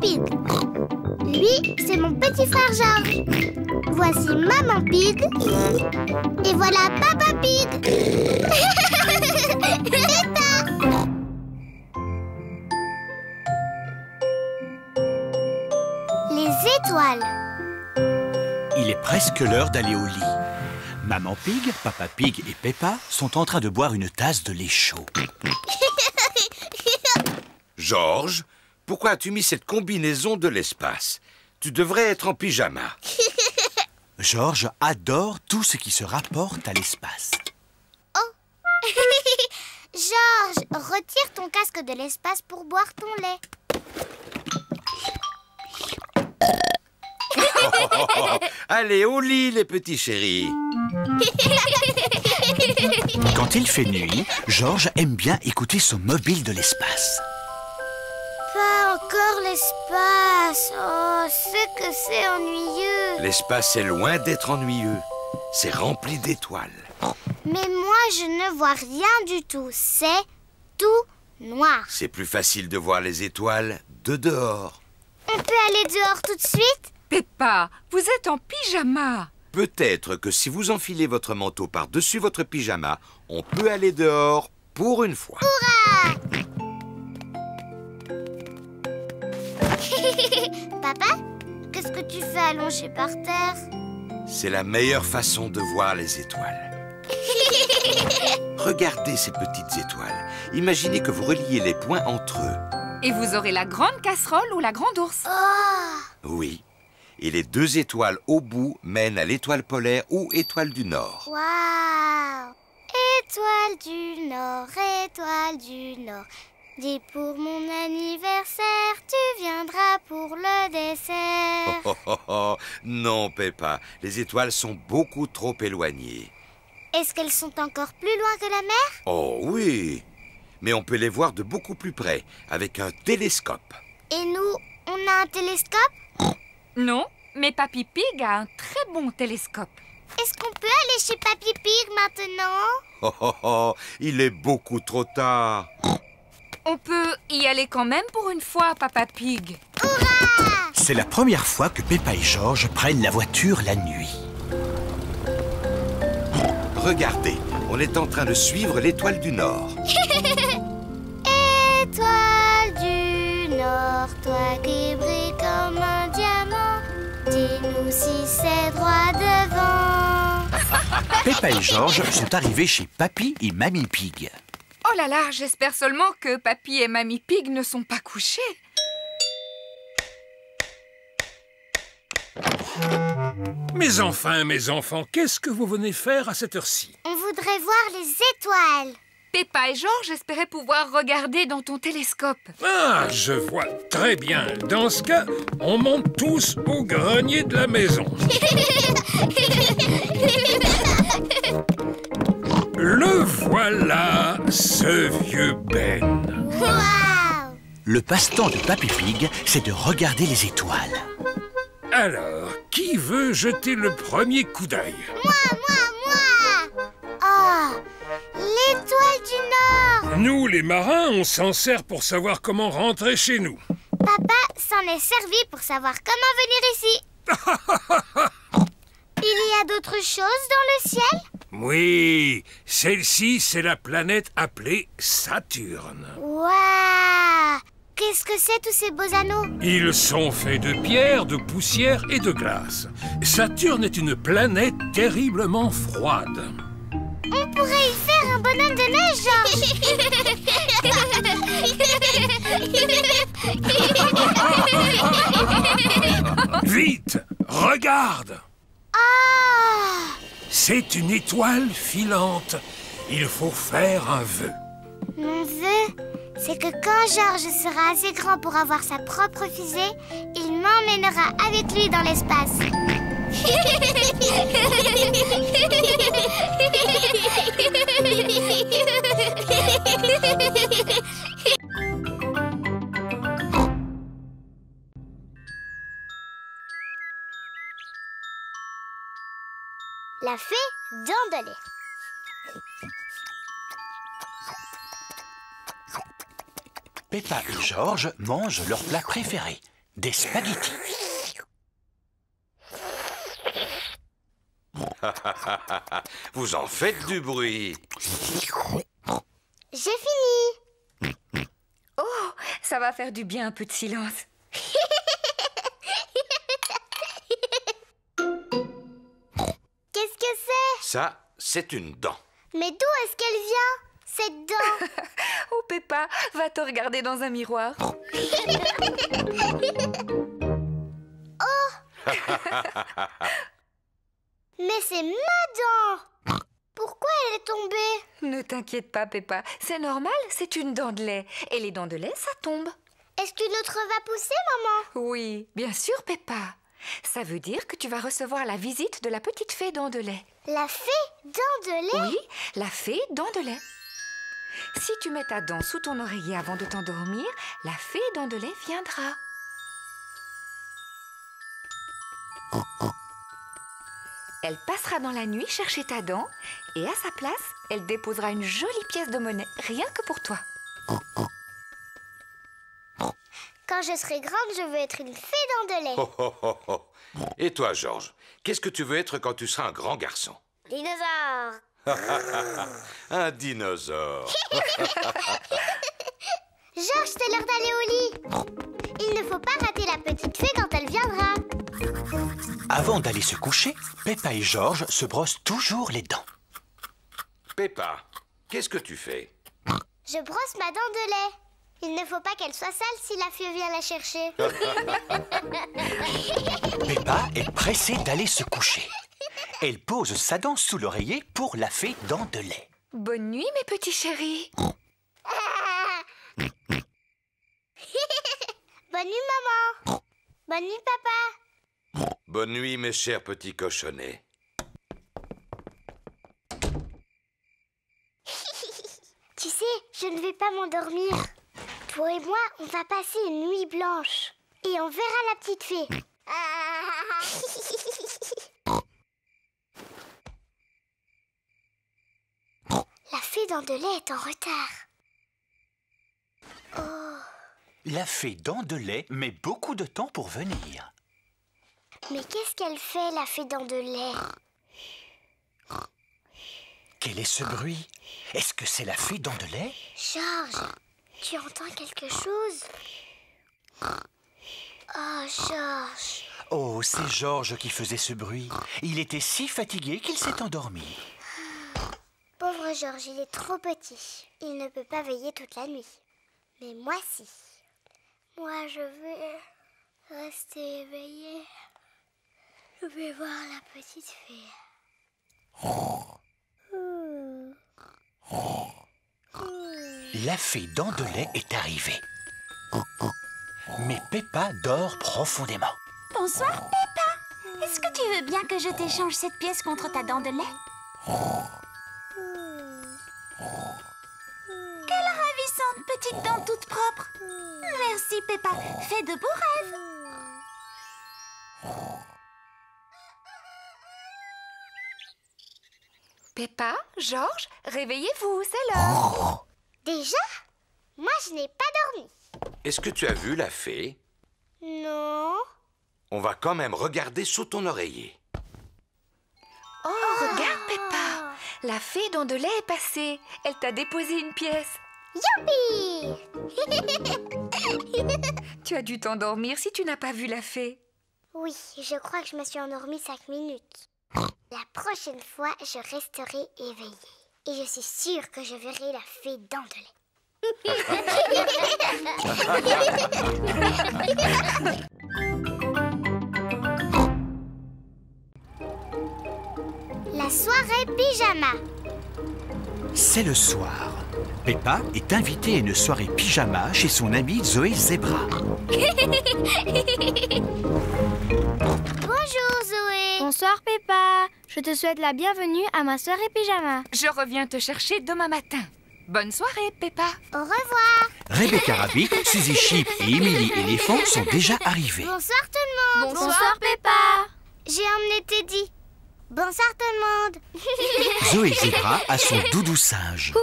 Pig. Lui, c'est mon petit frère Georges. Voici Maman Pig. Et voilà Papa Pig. Les étoiles. Il est presque l'heure d'aller au lit. Maman Pig, Papa Pig et Peppa sont en train de boire une tasse de lait chaud. Georges, pourquoi as-tu mis cette combinaison de l'espace? Tu devrais être en pyjama. Georges adore tout ce qui se rapporte à l'espace. Oh. Georges, retire ton casque de l'espace pour boire ton lait. Allez, au lit, les petits chéris. Quand il fait nuit, Georges aime bien écouter son mobile de l'espace. Pas encore l'espace. Oh, c'est que c'est ennuyeux. L'espace est loin d'être ennuyeux. C'est rempli d'étoiles. Mais moi, je ne vois rien du tout. C'est tout noir. C'est plus facile de voir les étoiles de dehors. On peut aller dehors tout de suite? Peppa, vous êtes en pyjama. Peut-être que si vous enfilez votre manteau par-dessus votre pyjama, on peut aller dehors pour une fois. Hurrah! Papa, qu'est-ce que tu fais allongé par terre? C'est la meilleure façon de voir les étoiles. Regardez ces petites étoiles. Imaginez que vous reliez les points entre eux. Et vous aurez la grande casserole ou la grande ours. Oh! Oui. Et les deux étoiles au bout mènent à l'étoile polaire ou étoile du Nord. Waouh! Étoile du Nord, étoile du Nord. Dis pour mon anniversaire, tu viendras pour le dessert. Oh, oh, oh. Non, Peppa, les étoiles sont beaucoup trop éloignées. Est-ce qu'elles sont encore plus loin que la mer? Oh oui, mais on peut les voir de beaucoup plus près, avec un télescope. Et nous, on a un télescope? Non, mais Papy Pig a un très bon télescope. Est-ce qu'on peut aller chez Papy Pig maintenant? Oh, oh, oh, il est beaucoup trop tard. On peut y aller quand même pour une fois, Papa Pig. Hurrah! C'est la première fois que Peppa et Georges prennent la voiture la nuit. Regardez, on est en train de suivre l'étoile du Nord. Étoile du Nord, toi qui brilles comme un diamant, dis-nous si c'est droit devant. Peppa et Georges sont arrivés chez Papy et Mamie Pig. Oh là là, j'espère seulement que Papy et Mamie Pig ne sont pas couchés. Mes enfants, qu'est-ce que vous venez faire à cette heure-ci? On voudrait voir les étoiles. Peppa et Georges espéraient pouvoir regarder dans ton télescope. Ah, je vois très bien. Dans ce cas, on monte tous au grenier de la maison. Le voilà, ce vieux Ben. Waouh! Le passe-temps de Papy Pig, c'est de regarder les étoiles. Alors, qui veut jeter le premier coup d'œil? Moi! Oh, l'étoile du Nord! Nous, les marins, on s'en sert pour savoir comment rentrer chez nous. Papa s'en est servi pour savoir comment venir ici. Il y a d'autres choses dans le ciel? Oui, celle-ci, c'est la planète appelée Saturne. Waouh! Qu'est-ce que c'est tous ces beaux anneaux? Ils sont faits de pierre, de poussière et de glace. Saturne est une planète terriblement froide. On pourrait y faire un bonhomme de neige, Georges. Vite, regarde! Ah! C'est une étoile filante. Il faut faire un vœu. Mon vœu, c'est que quand Georges sera assez grand pour avoir sa propre fusée, il m'emmènera avec lui dans l'espace. La fée d'Andalé. Peppa et Georges mangent leur plat préféré, des spaghettis. Vous en faites du bruit. J'ai fini. Oh, ça va faire du bien un peu de silence. Qu'est-ce que c'est? Ça, c'est une dent. Mais d'où est-ce qu'elle vient, cette dent? Oh, Peppa, va te regarder dans un miroir. Mais c'est ma dent! Pourquoi elle est tombée? Ne t'inquiète pas, Peppa. C'est normal, c'est une dent de lait. Et les dents de lait, ça tombe. Est-ce qu'une autre va pousser, maman? Oui, bien sûr, Peppa. Ça veut dire que tu vas recevoir la visite de la petite fée dent de lait. La fée dent de lait? Oui, la fée dent de lait. Si tu mets ta dent sous ton oreiller avant de t'endormir, la fée dent de lait viendra. Elle passera dans la nuit chercher ta dent et à sa place, elle déposera une jolie pièce de monnaie, rien que pour toi. Quand je serai grande, je veux être une fée dent de lait. Oh, oh, oh, oh. Et toi, Georges, qu'est-ce que tu veux être quand tu seras un grand garçon? Dinosaure. Un dinosaure. Georges, c'est l'heure d'aller au lit. Il ne faut pas rater la petite fée quand elle viendra. Avant d'aller se coucher, Peppa et Georges se brossent toujours les dents. Peppa, qu'est-ce que tu fais? Je brosse ma dent de lait. Il ne faut pas qu'elle soit sale si la fée vient la chercher. Peppa est pressée d'aller se coucher. Elle pose sa dent sous l'oreiller pour la fée dent de lait. Bonne nuit, mes petits chéris. Bonne nuit, maman. Bonne nuit, papa. Bonne nuit, mes chers petits cochonnets. Tu sais, je ne vais pas m'endormir. Toi et moi, on va passer une nuit blanche. Et on verra la petite fée. La fée dent de lait est en retard. Oh. La fée dent de lait met beaucoup de temps pour venir. Mais qu'est-ce qu'elle fait, la fée dent de lait? Quel est ce bruit? Est-ce que c'est la fée dent de lait? Georges, tu entends quelque chose? Oh, Georges. Oh, c'est Georges qui faisait ce bruit. Il était si fatigué qu'il s'est endormi. Pauvre Georges, il est trop petit. Il ne peut pas veiller toute la nuit. Mais moi, si. Moi, je vais rester éveillée. Je vais voir la petite fée. La fée dent de lait est arrivée. Mais Peppa dort profondément. Bonsoir, Peppa. Est-ce que tu veux bien que je t'échange cette pièce contre ta dent de lait? Quelle ravissante petite dent toute propre. Merci, Peppa. Fais de beaux rêves. Peppa, Georges, réveillez-vous, c'est l'heure. Déjà? Moi, je n'ai pas dormi. Est-ce que tu as vu la fée? Non. On va quand même regarder sous ton oreiller. Oh, regarde, Peppa. La fée dent de lait est passée. Elle t'a déposé une pièce. Youpi! Tu as dû t'endormir si tu n'as pas vu la fée. Oui, je crois que je me suis endormie 5 minutes. La prochaine fois, je resterai éveillée. Et je suis sûre que je verrai la fée dent de lait. La soirée pyjama. C'est le soir. Peppa est invitée à une soirée pyjama chez son amie Zoé Zebra. Bonjour Zoé. Bonsoir Peppa. Je te souhaite la bienvenue à ma soirée pyjama. Je reviens te chercher demain matin. Bonne soirée, Peppa. Au revoir. Rebecca Rabbit, Suzy Sheep et Emily Éléphant sont déjà arrivés. Bonsoir tout le monde. Bonsoir Peppa. J'ai emmené Teddy. Bonsoir tout le monde. Zoé Zebra a son doudou singe.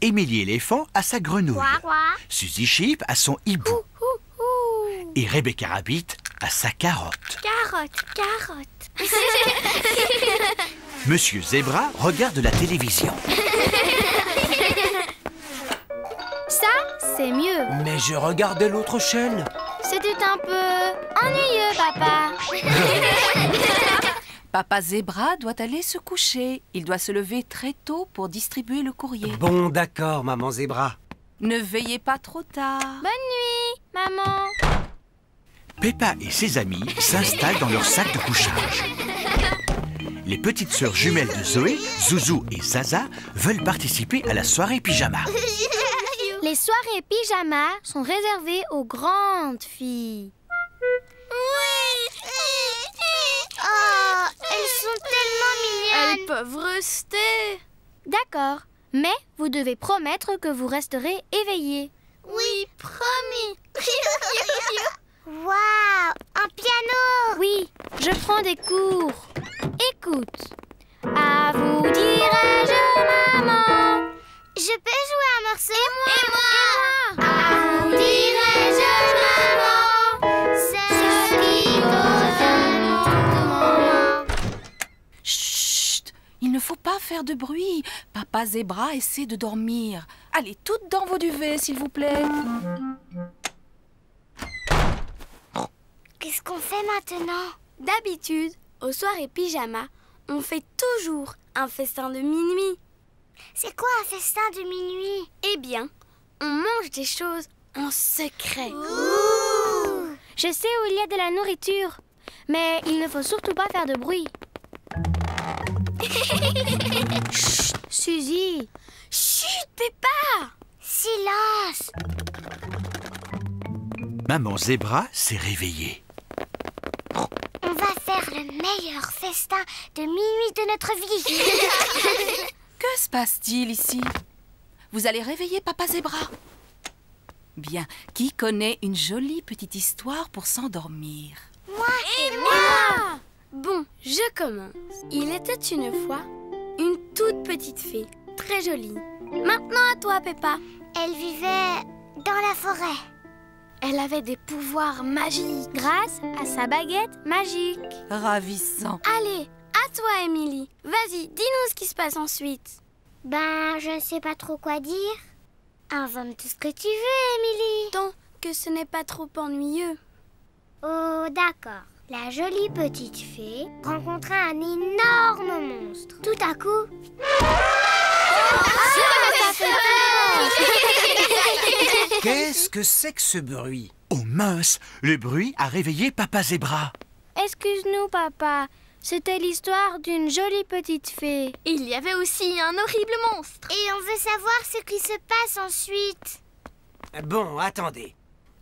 Emily Éléphant a sa grenouille. Quoi? Suzy Sheep a son hibou. et Rebecca Rabbit a sa carotte. Carotte. Monsieur Zebra regarde la télévision. Ça, c'est mieux. Mais je regardais l'autre chaîne. C'était un peu ennuyeux, papa. Papa Zebra doit aller se coucher. Il doit se lever très tôt pour distribuer le courrier. Bon, d'accord, maman Zebra. Ne veillez pas trop tard. Bonne nuit, maman. Peppa et ses amis s'installent dans leur sac de couchage. Les petites sœurs jumelles de Zoé, Zouzou et Zaza, veulent participer à la soirée pyjama. Les soirées pyjama sont réservées aux grandes filles. Oh, elles sont tellement mignonnes. Elles peuvent rester. D'accord, mais vous devez promettre que vous resterez éveillés. Oui, promis. Waouh, un piano. Oui, je prends des cours. Écoute. À vous dirai-je, maman. Je peux jouer un morceau? Et moi. À vous dirai-je, maman, ce qui cause mon moment. Chut! Il ne faut pas faire de bruit. Papa Zebra essaie de dormir. Allez, toutes dans vos duvets, s'il vous plaît. Qu'est-ce qu'on fait maintenant? D'habitude, aux soirées pyjama, on fait toujours un festin de minuit. C'est quoi un festin de minuit? Eh bien, on mange des choses en secret. Ouh. Je sais où il y a de la nourriture, mais il ne faut surtout pas faire de bruit. Chut, Suzy. Chut, Peppa. Silence. Maman Zebra s'est réveillée. On va faire le meilleur festin de minuit de notre vie. Que se passe-t-il ici? Vous allez réveiller Papa Zebra. Bien, qui connaît une jolie petite histoire pour s'endormir? Moi Et moi. Bon, je commence. Il était une fois une toute petite fée, très jolie. Maintenant à toi, Peppa. Elle vivait dans la forêt. Elle avait des pouvoirs magiques grâce à sa baguette magique. Ravissant. Allez, à toi, Émilie. Vas-y, dis-nous ce qui se passe ensuite. Ben, je ne sais pas trop quoi dire. Invente tout ce que tu veux, Émilie. Tant que ce n'est pas trop ennuyeux. Oh, d'accord. La jolie petite fée rencontra un énorme monstre. Tout à coup... Qu'est-ce que c'est que ce bruit? Oh mince, le bruit a réveillé Papa Zebra. Excuse-nous, papa. C'était l'histoire d'une jolie petite fée. Il y avait aussi un horrible monstre. Et on veut savoir ce qui se passe ensuite. Bon, attendez.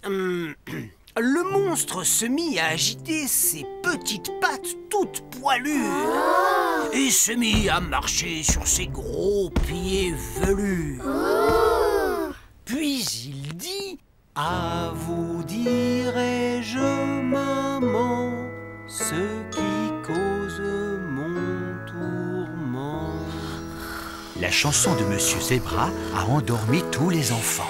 Le monstre se mit à agiter ses petites pattes toutes poilues et se mit à marcher sur ses gros pieds velus. Puis il dit: à vous dirai-je, maman, ce qui cause mon tourment. La chanson de Monsieur Zebra a endormi tous les enfants.